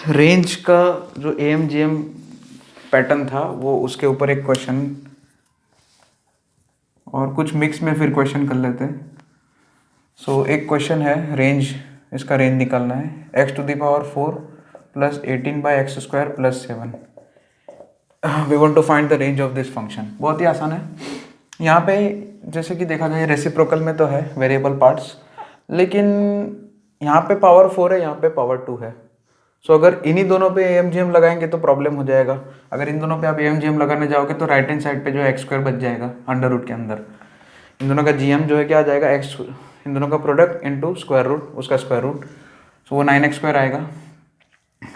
Range का जो AMGM pattern था वो उसके ऊपर एक क्वेश्चन और कुछ मिक्स में फिर क्वेश्चन कर लेते हैं। सो एक क्वेश्चन है रेंज, इसका रेंज निकालना है x⁴ plus 18/x² plus 7। We want to find the range of this function. बहुत ही आसान है। यहाँ पे जैसे कि देखा जाए रेसिप्रोकल में तो है वेरिएबल पार्ट्स, लेकिन यहाँ पे पावर 4 है, यहाँ पे पावर 2 है। सो अगर इन्हीं दोनों पे AMGM लगाएंगे तो प्रॉब्लम हो जाएगा। अगर इन दोनों पे आप AMGM लगाने जाओगे तो राइट हैंड साइड पे जो है x² बच जाएगा अंडर रूट के अंदर। इन दोनों का GM जो है क्या आ जाएगा, x, इन दोनों का प्रोडक्ट इंटू स्क्वायर रूट, उसका स्क्वायर रूट। सो वो 9x² आएगा,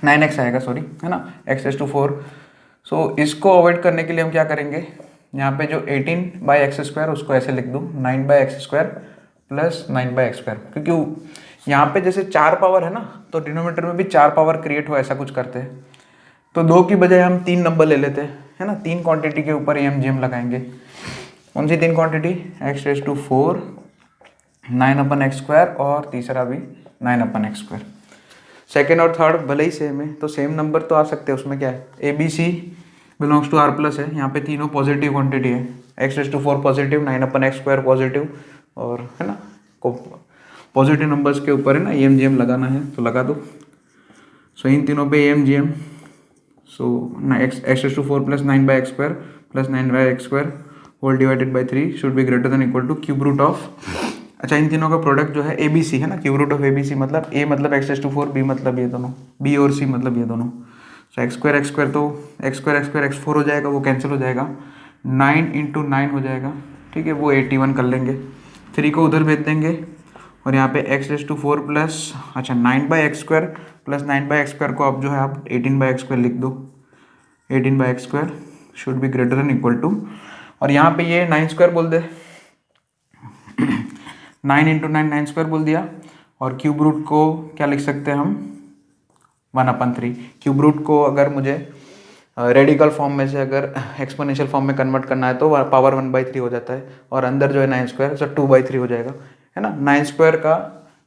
9x आएगा सॉरी, है ना, x⁴। सो इसको अवॉइड करने के लिए हम क्या करेंगे, यहाँ पे जो 18/x² उसको ऐसे लिख दूँ 9/x² प्लस 9/x², क्योंकि यहाँ पे जैसे 4 पावर है ना, तो डिनोमिनेटर में भी 4 पावर क्रिएट हो, ऐसा कुछ करते हैं। तो 2 की बजाय हम 3 नंबर ले लेते हैं, है ना, 3 क्वांटिटी के ऊपर AMGM लगाएंगे। कौन सी 3 क्वांटिटी, x⁴, 9/x² और तीसरा भी 9/x²। सेकेंड और थर्ड भले ही सेम है तो सेम नंबर तो आ सकते हैं, उसमें क्या है, ABC belongs to R plus है, यहाँ पे तीनों पॉजिटिव क्वांटिटी है, x⁴ पॉजिटिव, 9/x² पॉजिटिव, और है ना पॉजिटिव नंबर्स के ऊपर है ना AMGM लगाना है तो लगा दो। सो इन तीनों पे AMGM, so x⁴ plus 9/x² plus 9/x² whole divided by 3 should be greater than equal to cube root of, अच्छा इन तीनों का प्रोडक्ट जो है ABC है ना, क्यूब रूट ऑफ ABC मतलब A मतलब x⁴, B मतलब ये दोनों, B और C मतलब ये दोनों। सो x² तो x² x4 हो जाएगा, वो कैंसिल हो जाएगा, 9 × 9 हो जाएगा, ठीक है, वो 81 कर लेंगे, 3 को उधर भेज देंगे, और यहाँ पे x⁴ प्लस, अच्छा 9/x² प्लस 9/x² को अब जो है आप 18/x² लिख दो, 18/x² should be greater than equal to, और यहाँ पे ये 9² बोल दे, 9 × 9 9² बोल दिया, और क्यूब रूट को क्या लिख सकते हैं हम, 1/3। क्यूब रूट को अगर मुझे रेडिकल फॉर्म में से अगर एक्सपोनेंशियल फॉर्म में कन्वर्ट करना है तो पावर 1/3 हो जाता है, और अंदर जो है 9² सो 2/3 हो जाएगा, है ना। 9² का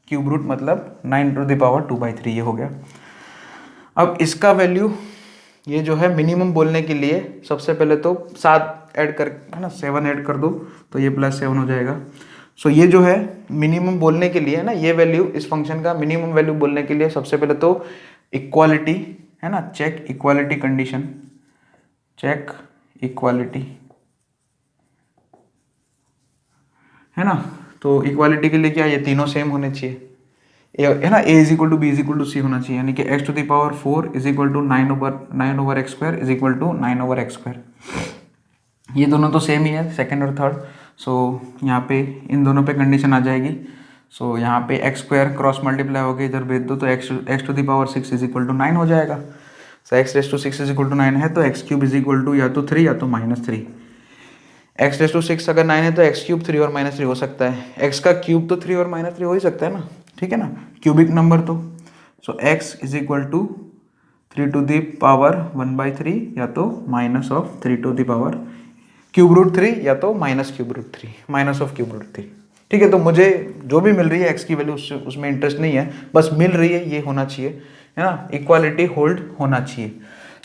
क्यूब रूट मतलब 9⁻²/3 ये हो गया। अब इसका वैल्यू ये जो है मिनिमम बोलने के लिए सबसे पहले तो 7 ऐड कर, है ना, 7 ऐड कर दो तो ये +7 हो जाएगा। सो ये जो है मिनिमम बोलने के लिए, है ना, ये वैल्यू इस फंक्शन का मिनिमम वैल्यू बोलने के लिए सबसे पहले तो इक्वालिटी, है ना, check equality condition, check equality, है ना। तो इक्वालिटी के लिए क्या, ये तीनों सेम होने चाहिए, है ना, A = B = C होना चाहिए, यानी कि x⁴ = 9/x² = 9/x², ये दोनों तो सेम ही है सेकंड और थर्ड। सो यहाँ पे इन दोनों पे कंडीशन आ जाएगी। सो यहाँ पे x² क्रॉस मल्टीप्लाई होकर इधर भेज दो तो x⁴ = 9 हो जाएगा। सो x⁴ = 9 है तो x³ या तो 3 या तो -3। x⁴ अगर 9 है तो x³ 3 और -3 हो सकता है, x का क्यूब तो 3 और -3 हो ही सकता है ना, ठीक है ना, क्यूबिक नंबर तो। सो x = 3⁻1/3 या तो -3⁻³ या तो -³ ठीक है। तो मुझे जो भी मिल रही है x की वैल्यू उसमें इंटरेस्ट नहीं है, बस मिल रही है ये होना चाहिए, है ना, इक्वालिटी होल्ड होना चाहिए।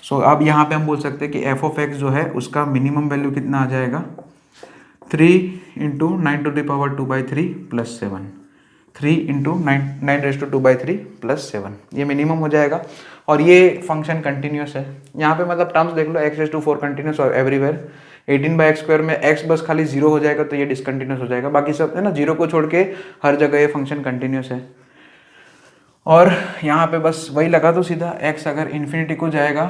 सो अब यहाँ पे हम बोल सकते हैं कि f(x) जो है उसका मिनिमम वैल्यू कितना आ जाएगा, 3 × 9⁻²/3 + 7, 3 × 9⁻²/3 + 7, ये मिनिमम हो जाएगा। और ये फंक्शन कंटिन्यूस है, यहाँ पे मतलब टर्म्स देख लो, x⁴ कंटिन्यूस और एवरीवेयर, 18/x² में x बस खाली 0 हो जाएगा तो ये डिसकंटिन्यूस हो जाएगा, बाकी सब है ना 0 को छोड़ के हर जगह ये फंक्शन कंटिन्यूस है। और यहाँ पे बस वही लगा दो सीधा, x अगर इन्फिनिटी को जाएगा,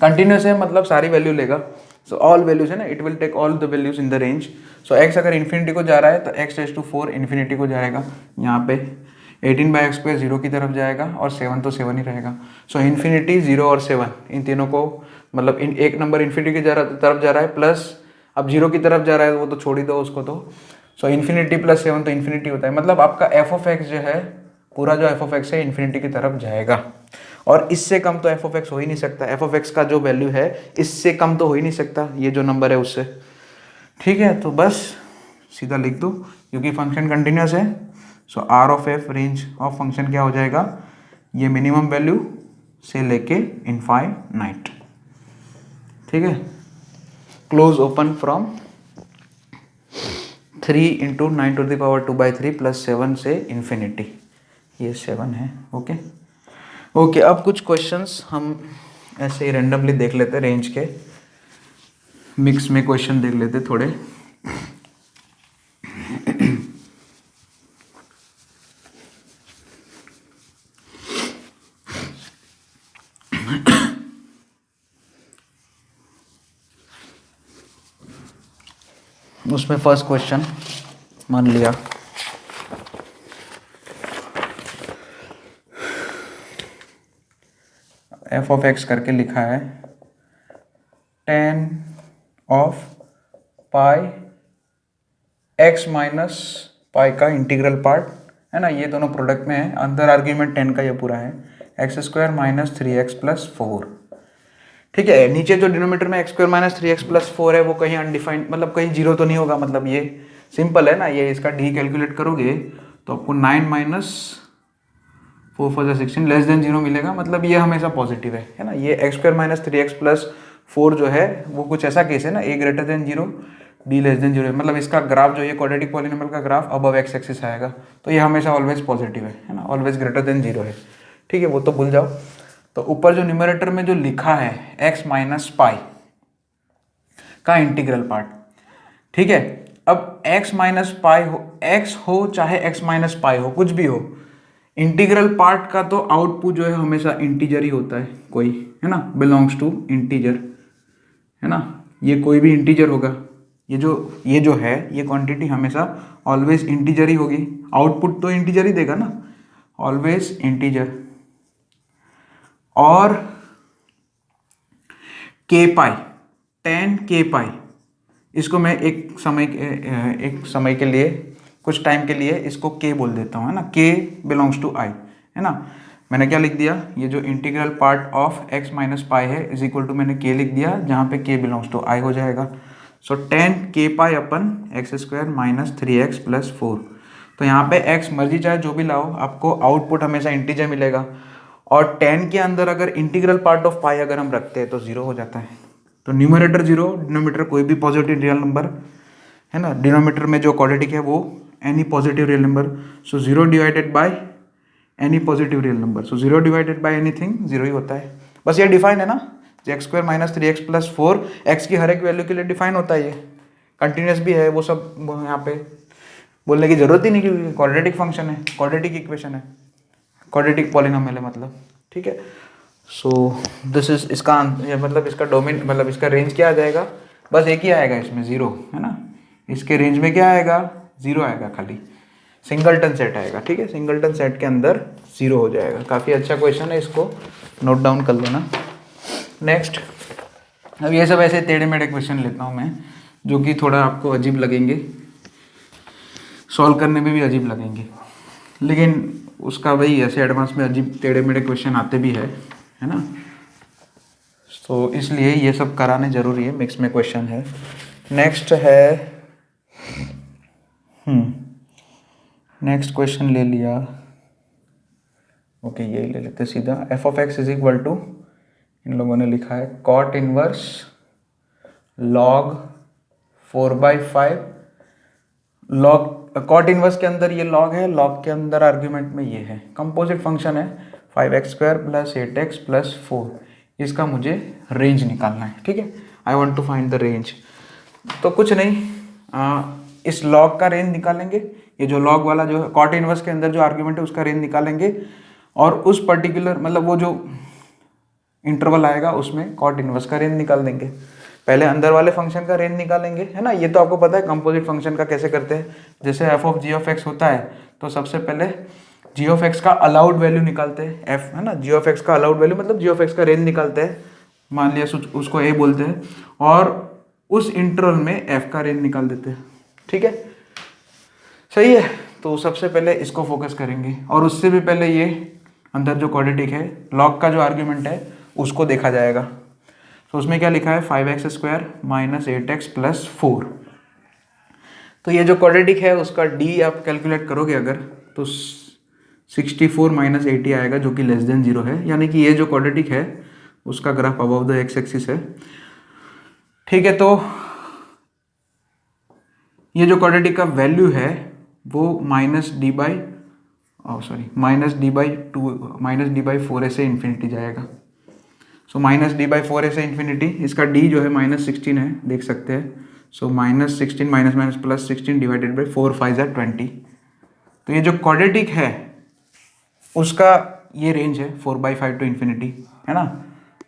कंटिन्यूस है मतलब सारी वैल्यू लेगा, सो ऑल वैल्यूज है ना, it will take all the values in the range. So x अगर इन्फिनिटी को जा रहा है तो x⁴ इन्फिनिटी को जाएगा, यहाँ पे 18/x² 0 की तरफ जाएगा और 7 तो 7 ही रहेगा। सो इन्फिनिटी 0 और 7 इन तीनों को मतलब इन एक नंबर इन्फिनिटी की तरफ जा रहा है, प्लस अब 0 की तरफ जा रहा है वो तो छोड़ ही दो उसको तो। सो इन्फिनिटी + 7 तो इन्फिनिटी होता है, मतलब आपका f(x) जो है पूरा जो f(x) है इन्फिनिटी की तरफ जाएगा, और इससे कम तो f(x) हो ही नहीं सकता, f(x) का जो वैल्यू है इससे कम तो हो ही नहीं सकता ये जो नंबर है उससे, ठीक है। तो बस सीधा लिख दो क्योंकि फंक्शन कंटिन्यूस है। सो R(f) रेंज ऑफ फंक्शन क्या हो जाएगा, ये मिनिमम वैल्यू से लेके इनफाइनाइट, ठीक है। Close open from 3 into 9⁻²/3 plus 7 से इन्फिनिटी, ये 7 है। ओके ओके, अब कुछ क्वेश्चंस हम ऐसे ही रेंडमली देख लेते, रेंज के मिक्स में क्वेश्चन देख लेते थोड़े। उसमें फर्स्ट क्वेश्चन मान लिया एफ ऑफ एक्स करके लिखा है tan of pi x minus pi का इंटीग्रल पार्ट है ना, ये दोनों प्रोडक्ट में है, अंदर आर्ग्यूमेंट 10 का ये पूरा है, x² माइनस 3x प्लस 4, ठीक है। नीचे जो डिनोमीटर में x² माइनस 3x प्लस 4 है वो कहीं अनडिफाइंड, मतलब कहीं जीरो तो नहीं होगा, मतलब ये सिंपल है ना, ये इसका डी कैलकुलेट करोगे तो आपको 9 माइनस 4 4 16 लेस देन 0 मिलेगा, मतलब ये हमेशा पॉजिटिव है ना। ये x² माइनस 3x प्लस 4 जो है वो कुछ ऐसा केस है ना, a greater than 0 d less than 0, मतलब इसका ग्राफ जो ये क्वाड्रेटिक पॉलिनोमियल का ग्राफ अबव x एक्सिस आएगा, तो ये हमेशा ऑलवेज पॉजिटिव है ना, ऑलवेज ग्रेटर देन 0 है, ठीक है, वो तो भूल जाओ। तो ऊपर जो न्यूमरेटर में जो लिखा है x माइनस पाई का इंटीग्रल पार्ट, ठीक है। अब x माइनस पाई हो, x हो चाहे x माइनस पाई हो, कुछ भी हो, इंटीग्रल पार्ट का तो आउटपुट जो है हमेशा इंटीजर ही होता है, कोई है ना, बिलोंग्स टू इंटीजर, है ना, ये कोई भी इंटीजर होगा, ये जो है ये क्वांटिटी हमेशा ऑलवेज इंटीजर ही होगी, आउटपुट तो इंटीजर ही देगा ना, ऑलवेज इंटीजर। और के पाई, tan के पाई, इसको मैं एक समय के लिए, कुछ टाइम के लिए इसको k बोल देता हूँ, है ना, k बिलोंग्स टू i, है ना। मैंने क्या लिख दिया, ये जो integral part of x minus pi है इज इक्वल टू मैंने k लिख दिया, जहाँ पे k बिलोंग्स टू i हो जाएगा। सो tan k पाई अपन x² माइनस 3x प्लस 4, तो यहाँ पे x मर्जी चाहे जो भी लाओ, आपको आउटपुट हमेशा इंटीजर मिलेगा, और tan के अंदर अगर इंटीग्रल पार्ट ऑफ पाई अगर हम रखते हैं तो 0 हो जाता है, तो न्यूमरेटर 0, डिनोमीटर कोई भी पॉजिटिव रियल नंबर, है ना, डिनोमीटर में जो क्वाड्रेटिक है वो any positive real number, so 0 divided by any positive real number, so 0 divided by anything 0 ही होता है। बस ये डिफाइन है ना, x² minus 3x plus 4 x की हर एक वैल्यू के लिए डिफाइन होता है, ये कंटिन्यूस भी है, वो सब यहाँ पे बोलने की जरूरत ही नहीं, क्योंकि क्वाड्रेटिक फंक्शन है, क्वाड्रेटिक इक्वेशन है, क्वाड्रेटिक पॉलिनोमियल है, मतलब, ठीक है। सो दिस इज इसका मतलब इसका डोमेन, मतलब इसका रेंज क्या आ जाएगा, बस एक ही आएगा इसमें 0, है ना, इसके रेंज में क्या आएगा, 0 आएगा, खाली सिंगलटन सेट आएगा, ठीक है, सिंगलटन सेट के अंदर 0 हो जाएगा। काफ़ी अच्छा क्वेश्चन है, इसको नोट डाउन कर लेना। नेक्स्ट, अब ये सब ऐसे टेढ़े मेढ़े क्वेश्चन लेता हूँ मैं, जो कि थोड़ा आपको अजीब लगेंगे, सॉल्व करने में भी अजीब लगेंगे, लेकिन उसका वही ऐसे एडवांस में अजीब टेढ़े मेढ़े क्वेश्चन आते भी है ना, तो इसलिए ये सब कराने जरूरी है, मिक्स में क्वेश्चन है। नेक्स्ट है, नेक्स्ट क्वेश्चन ले लिया, ओके यही ले लेते सीधा। F of x is equal to, इन लोगों ने लिखा है cot inverse log 4/5, log cot inverse के अंदर ये लॉग है, लॉग के अंदर आर्ग्यूमेंट में ये है, कंपोजिट फंक्शन है 5x² प्लस 8x प्लस 4, इसका मुझे रेंज निकालना है, ठीक है, I want to find the range. तो कुछ नहीं, इस लॉग का रेंज निकालेंगे, ये जो लॉग वाला जो कॉट इनवर्स के अंदर जो आर्ग्यूमेंट है उसका रेंज निकालेंगे, और उस पर्टिकुलर मतलब वो जो इंटरवल आएगा उसमें कॉट इनवर्स का रेंज निकाल देंगे। पहले अंदर वाले फंक्शन का रेंज निकालेंगे, है ना, ये तो आपको पता है कंपोजिट फंक्शन का कैसे करते हैं। जैसे f of g of x होता है तो सबसे पहले जी ऑफ एक्स का अलाउड वैल्यू निकालते हैं, एफ है ना, जी ऑफ एक्स का अलाउड वैल्यू मतलब जी ऑफ एक्स का रेंज निकालते हैं, मान लिया उसको ए बोलते हैं, और उस इंटरवल में एफ का रेंज निकाल देते हैं, ठीक है, सही है। तो सबसे पहले इसको फोकस करेंगे, और उससे भी पहले ये अंदर जो क्वाड्रेटिक है लॉग का जो आर्ग्यूमेंट है उसको देखा जाएगा। तो उसमें क्या लिखा है 5x² माइनस 8x प्लस 4, तो ये जो क्वाड्रेटिक है उसका डी आप कैलकुलेट करोगे अगर, तो 64 माइनस 80 आएगा जो कि लेस देन 0 है, यानी कि ये जो क्वाड्रेटिक है उसका graph above the x axis है। ठीक है, तो ये जो क्वाड्रेटिक का वैल्यू है वो minus D by minus D by 4a से इन्फिनिटी जाएगा। So minus D by 4a से इन्फिनिटी, इसका डी जो है -16 है, देख सकते हैं। सो -16 minus minus plus 16 divided by 4 5 ज़ा 20। तो ये जो क्वाड्रेटिक है उसका ये रेंज है 4/5 टू इन्फिनिटी, है ना।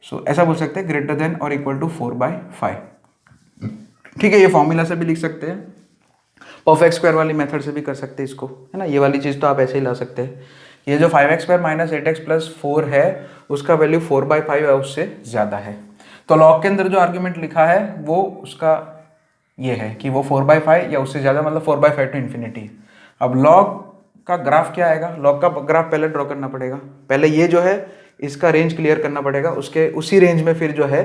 सो ऐसा बोल सकते हैं ग्रेटर देन और इक्वल टू 4/5। ठीक है, ये फॉर्मूला से भी लिख सकते हैं, परफेक्ट स्क्वायर वाली मेथड से भी कर सकते हैं इसको, है ना। ये वाली चीज़ तो आप ऐसे ही ला सकते हैं। ये जो 5x² माइनस 8x प्लस 4 है उसका वैल्यू 4/5 है, उससे ज़्यादा है। तो लॉग के अंदर जो आर्ग्यूमेंट लिखा है वो उसका ये है कि वो 4/5 या उससे ज़्यादा, मतलब 4/5 टू इन्फिनिटी। अब लॉग का ग्राफ क्या आएगा, लॉग का ग्राफ पहले ड्रॉ करना पड़ेगा। पहले ये जो है इसका रेंज क्लियर करना पड़ेगा, उसके उसी रेंज में फिर जो है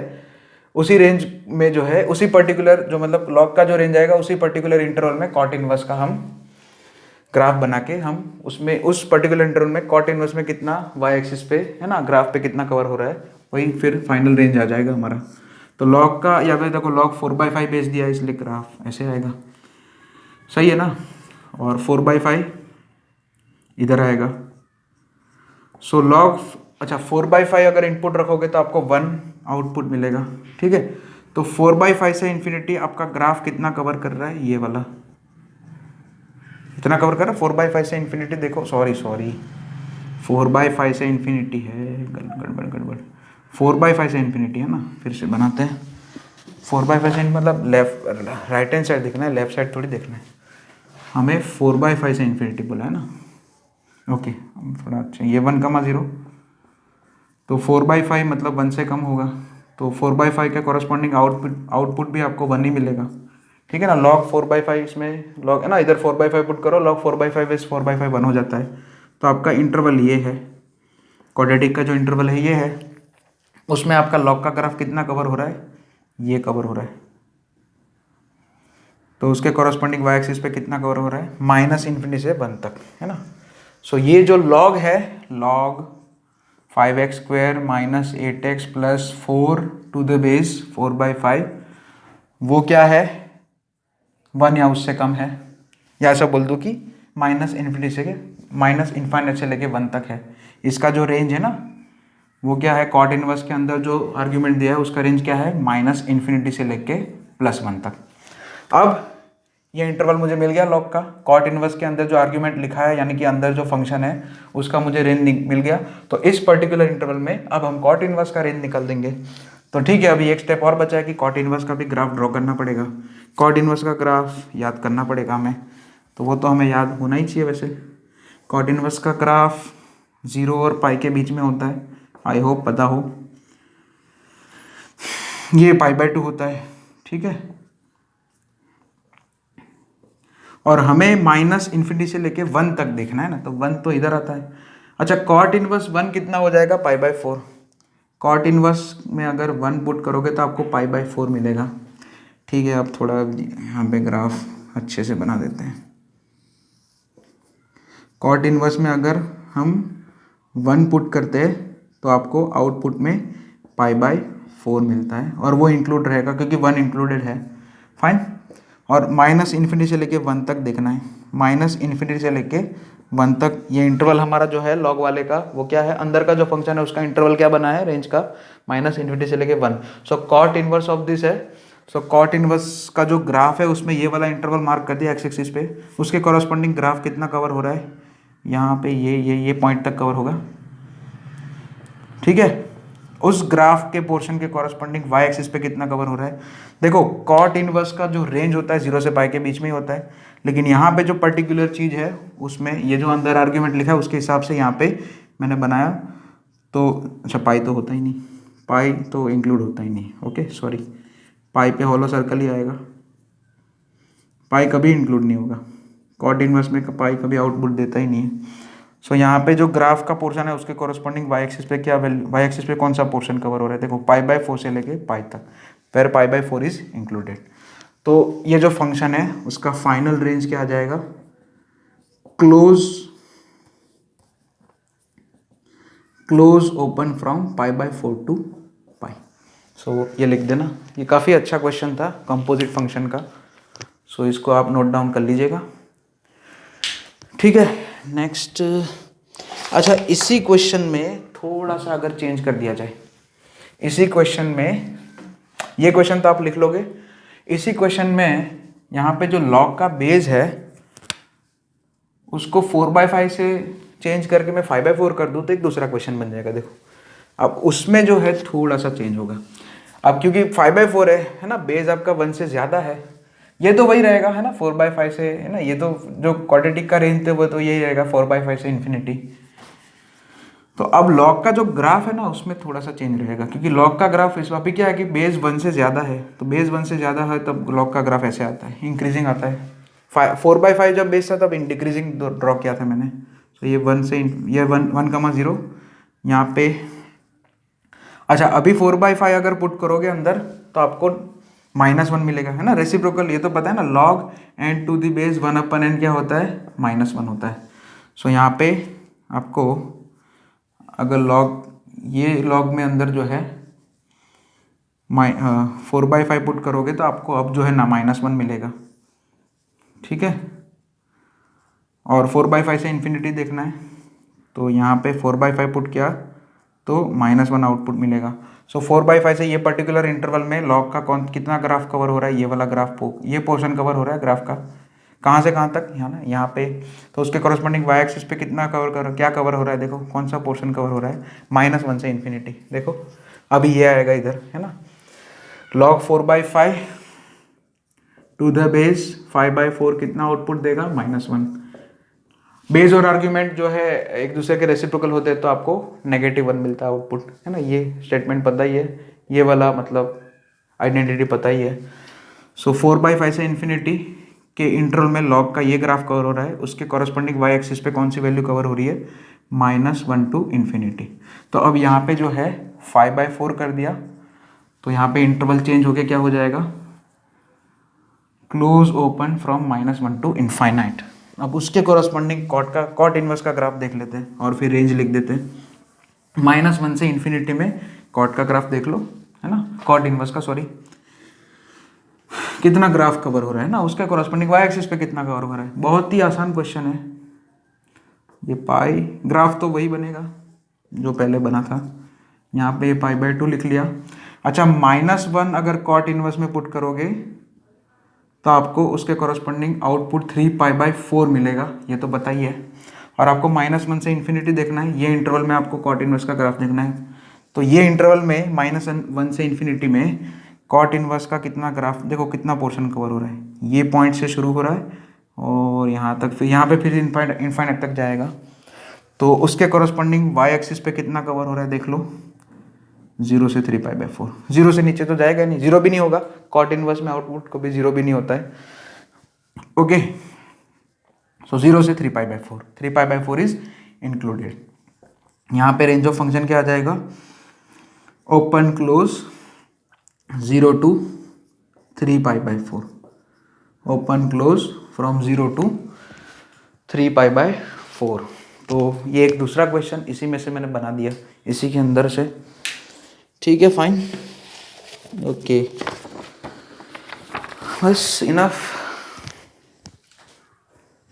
उसी रेंज में जो है उसी पर्टिकुलर जो मतलब लॉग का जो रेंज आएगा उसी पर्टिकुलर इंटरवल में कॉट इनवर्स का हम ग्राफ बना के हम उसमें उस पर्टिकुलर इंटरवल में कॉट इनवर्स में कितना वाई एक्सिस पे, है ना, ग्राफ पे कितना कवर हो रहा है, वही फिर फाइनल रेंज आ जाएगा हमारा। तो लॉग का यहाँ पे देखो लॉग 4/5 बेच दिया है, इसलिए ग्राफ ऐसे आएगा, सही है ना। और 4/5 इधर आएगा। सो लॉग, अच्छा 4/5 अगर इनपुट रखोगे तो आपको 1 आउटपुट मिलेगा। ठीक है, तो 4/5 से इन्फिनिटी आपका ग्राफ कितना कवर कर रहा है, ये वाला इतना कवर कर रहा है 4/5 से इन्फिनिटी। देखो सॉरी 4/5 से इन्फिनिटी है, गड़बड़ 4/5 से इन्फिनिटी है ना, फिर से बनाते हैं। 4/5 से मतलब लेफ्ट राइट हैंड साइड देखना है, लेफ्ट साइड थोड़ी देखना है हमें। 4/5 से इन्फिनिटी बोला है ना, ओके थोड़ा अच्छा, ये 1, 0 तो 4/5 मतलब 1 से कम होगा, तो 4/5 के कॉरस्पॉन्डिंग आउटपुट भी आपको 1 ही मिलेगा। ठीक है ना, लॉग 4/5 इसमें लॉग है ना, इधर 4/5 पुट करो, लॉग 4/5 इस 4/5 1 हो जाता है। तो आपका इंटरवल ये है, क्वाड्रेटिक का जो इंटरवल है ये है, उसमें आपका लॉग का ग्राफ कितना कवर हो रहा है, ये कवर हो रहा है। तो उसके कॉरस्पॉन्डिंग वाई एक्सिस पे कितना कवर हो रहा है, -∞ से 1 तक, है ना। सो ये जो लॉग है, log 5x² minus 8x plus 4 to the base 4/5, वो क्या है 1 या उससे कम है, या ऐसा बोल दो कि -∞ से लेके 1 तक है। इसका जो रेंज है ना वो क्या है, कॉट इनवर्स के अंदर जो आर्ग्यूमेंट दिया है उसका रेंज क्या है, -∞ से लेके +1 तक। अब ये इंटरवल मुझे मिल गया लॉग का, कॉट इनवर्स के अंदर जो आर्ग्यूमेंट लिखा है यानी कि अंदर जो फंक्शन है उसका मुझे रेंज मिल गया। तो इस पर्टिकुलर इंटरवल में अब हम कॉट इनवर्स का रेंज निकाल देंगे। तो ठीक है, अभी एक स्टेप और बचा है कि कॉट इनवर्स का भी ग्राफ ड्रॉ करना पड़ेगा। कॉट इनवर्स का ग्राफ याद करना पड़ेगा हमें, तो वो तो हमें याद होना ही चाहिए वैसे। कॉट इनवर्स का ग्राफ 0 और पाई के बीच में होता है, आई होप पता हो। ये π/2 होता है, ठीक है। और हमें -∞ से लेके 1 तक देखना है ना, तो 1 तो इधर आता है। अच्छा, कॉट इनवर्स 1 कितना हो जाएगा, π/4। कॉट इनवर्स में अगर 1 पुट करोगे तो आपको π/4 मिलेगा। ठीक है, अब थोड़ा यहाँ पे ग्राफ अच्छे से बना देते हैं। कॉट इनवर्स में अगर हम 1 पुट करते हैं तो आपको आउटपुट में π/4 मिलता है, और वो इंक्लूड रहेगा क्योंकि 1 इंक्लूडेड है, फाइन। और -∞ से लेके 1 तक देखना है, -∞ से लेके 1 तक ये इंटरवल हमारा जो है लॉग वाले का वो क्या है, अंदर का जो फंक्शन है उसका इंटरवल क्या बना है रेंज का, -∞ से लेके 1। सो कॉट इनवर्स ऑफ दिस है, सो कॉट इनवर्स का जो ग्राफ है उसमें ये वाला इंटरवल मार्क कर दिया एक्स एक्सिस पे, उसके कॉरस्पॉन्डिंग ग्राफ कितना कवर हो रहा है, यहाँ पे ये पॉइंट तक कवर होगा। ठीक है, उस ग्राफ के पोर्शन के कॉरस्पॉन्डिंग वाई एक्सिस पे कितना कवर हो रहा है। देखो कॉट इनवर्स का जो रेंज होता है 0 से पाई के बीच में ही होता है, लेकिन यहाँ पे जो पर्टिकुलर चीज़ है उसमें ये जो अंदर आर्ग्यूमेंट लिखा है उसके हिसाब से यहाँ पे मैंने बनाया। तो अच्छा, पाई तो होता ही नहीं, पाई तो इंक्लूड होता ही नहीं, ओके सॉरी, पाई पे हॉलो सर्कल ही आएगा, पाई कभी इंक्लूड नहीं होगा। कॉट इनवर्स में पाई कभी आउटपुट देता ही नहीं है। सो यहाँ पे जो ग्राफ का पोर्शन है उसके कॉरस्पॉन्डिंग वाई एक्सिस पे क्या वैल्यू, वाई एक्सिस पे कौन सा पोर्शन कवर हो रहा है, देखो π/4 से लेके पाई तक, वेयर π/4 इज इंक्लूडेड। तो ये जो फंक्शन है उसका फाइनल रेंज क्या आ जाएगा, close close open from π/4 to pi. So ये लिख देना, ये काफ़ी अच्छा क्वेश्चन था कंपोजिट फंक्शन का। सो इसको आप नोट डाउन कर लीजिएगा, ठीक है। नेक्स्ट, अच्छा इसी क्वेश्चन में थोड़ा सा अगर चेंज कर दिया जाए, इसी क्वेश्चन में, ये क्वेश्चन तो आप लिख लोगे, इसी क्वेश्चन में यहाँ पे जो लॉग का बेस है उसको 4/5 से चेंज करके मैं 5/4 कर दूँ तो एक दूसरा क्वेश्चन बन जाएगा। देखो अब उसमें जो है थोड़ा सा चेंज होगा। अब क्योंकि 5/4 है ना, बेस आपका 1 से ज़्यादा है, ये तो वही रहेगा है ना 4/5 से, है ना, ये तो जो क्वाड्रेटिक का रेंज थे वो तो यही रहेगा 4/5 से इन्फिनिटी। तो अब लॉग का जो ग्राफ है ना उसमें थोड़ा सा चेंज रहेगा, क्योंकि लॉग का ग्राफ इस वहाँ पे क्या है कि बेस 1 से ज़्यादा है, तो बेस 1 से ज़्यादा है तब लॉग का ग्राफ ऐसे आता है, इंक्रीजिंग आता है। 4/5 जब बेस था तब डिक्रीजिंग ड्रॉ किया था मैंने। तो ये 1 से, ये 1,0 यहाँ पे। अच्छा अभी 4/5 अगर पुट करोगे अंदर तो आपको -1 मिलेगा, है ना, रेसिप्रोकल, ये तो पता है ना, log n to the base 1/n क्या होता है, -1 होता है। सो यहाँ पे आपको अगर लॉग, ये लॉग में अंदर जो है 4/5 पुट करोगे तो आपको अब जो है ना -1 मिलेगा, ठीक है। और 4/5 से इन्फिनिटी देखना है तो यहाँ पे 4/5 पुट किया तो -1 आउटपुट मिलेगा। सो 4/5 से ये पर्टिकुलर इंटरवल में लॉग का कौन कितना ग्राफ कवर हो रहा है, ये वाला ग्राफ, ये पोर्शन कवर हो रहा है ग्राफ का, कहाँ से कहाँ तक, यहाँ ना, यहाँ पे। तो उसके कॉरस्पॉन्डिंग वाई एक्सिस पे कितना क्या कवर हो रहा है, देखो कौन सा पोर्शन कवर हो रहा है, -1 से इन्फिनिटी। देखो अभी ये आएगा इधर, है ना, log 4/5 टू द बेस 5/4 कितना आउटपुट देगा, -1। बेस और आर्ग्यूमेंट जो है एक दूसरे के रेसिप्रोकल होते हैं तो आपको -1 मिलता है आउटपुट, है ना, ये स्टेटमेंट पता ही है, ये वाला मतलब आइडेंटिटी पता ही है। सो 4/5 से इन्फिनिटी के इंटरवल में लॉग का ये ग्राफ कवर हो रहा है, उसके कॉरस्पॉन्डिंग वाई एक्सिस पे कौन सी वैल्यू कवर हो रही है, -1 टू इन्फिनिटी। तो अब यहाँ पे जो है 5/4 कर दिया तो यहाँ पे इंटरवल चेंज होके क्या हो जाएगा, close open from -1 to infinite. अब उसके कॉरस्पॉन्डिंग कॉट इनवर्स का ग्राफ देख लेते हैं और फिर रेंज लिख देते हैं। -1 से इन्फिनिटी में कॉट का ग्राफ देख लो, है ना, कॉट इनवर्स का, सॉरी, कितना ग्राफ कवर हो रहा है ना, उसका कॉरस्पॉन्डिंग वाई एक्सिस पे कितना कवर हो रहा है। बहुत ही आसान क्वेश्चन है ये। पाई ग्राफ तो वही बनेगा जो पहले बना था, यहाँ पे π/2 लिख लिया। अच्छा -1 अगर कॉट इनवर्स में पुट करोगे तो आपको उसके कॉरस्पॉन्डिंग आउटपुट 3π/4 मिलेगा, ये तो पता ही है। और आपको -1 से इन्फिनिटी देखना है, ये इंटरवल में आपको कॉट इनवर्स का ग्राफ देखना है। तो ये इंटरवल में -1 से इन्फिनिटी में कॉट इनवर्स का कितना ग्राफ, देखो कितना पोर्शन कवर हो रहा है, ये पॉइंट से शुरू हो रहा है और यहाँ तक, फिर यहाँ पे फिर इनफाइनाइट तक जाएगा। तो उसके कॉरस्पॉन्डिंग वाई एक्सिस पे कितना कवर हो रहा है देख लो, 0 से 3π/4, 0 से नीचे तो जाएगा नहीं, 0 भी नहीं होगा, कॉट इनवर्स में आउटपुट कभी 0 भी नहीं होता है, ओके। सो 0 से 3π/4, 3π/4 इज इंक्लूडेड। यहाँ पे रेंज ऑफ फंक्शन क्या आ जाएगा, open close 0 to 3π/4, open close from 0 to 3π/4। तो ये एक दूसरा क्वेश्चन इसी में से मैंने बना दिया, इसी के अंदर से, ठीक है, फाइन, ओके, बस इनफ।